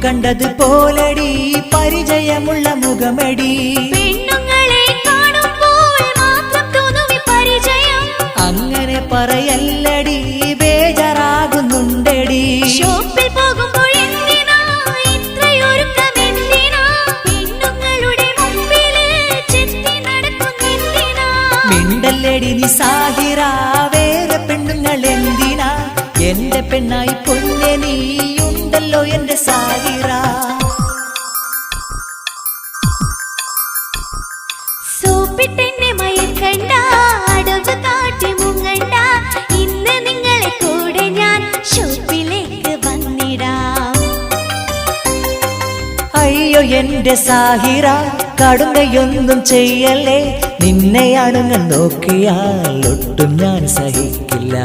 കണ്ടത് പോലടി പരിചയമുള്ള മുഖമടി പെണ്ണുങ്ങളെ കാണുമ്പോൾ മാത്രം തോന്നുവി പരിചയം അങ്ങനെ പറയല്ലടി ബേജാറാകുന്നുണ്ടടി ഷോപ്പിൽ പോകുമ്പോൾ എന്തിനാ ഇത്രയൊരുക്കമെന്തിനാ പെണ്ണുങ്ങളുടെ മുമ്പില് ചെത്തി നടക്കുന്നെന്തിനാ മിണ്ടല്ലടി നീ സാഹിറ വേറെ പെണ്ണുങ്ങൾ എന്തിനാ എന്റെ പെണ്ണായി പൊന്നെ നീയുണ്ടല്ലോ എന്റെ സാഹിറ സോപ്പിട്ടെന്നെ മയക്കണ്ട അടവ് കാട്ടി മുങ്ങണ്ട ഇന്ന് നിങ്ങളെ കൂടെ ഞാൻ ഷോപ്പിലേക്ക് വന്നിടാം അയ്യോ എന്റെ സാഹിറ കടുങ്കയൊന്നും ചെയ്യല്ലേ നിന്നെയാണ് ഞാൻ നോക്കിയാൽ ഒട്ടും ഞാൻ സഹിക്കില്ല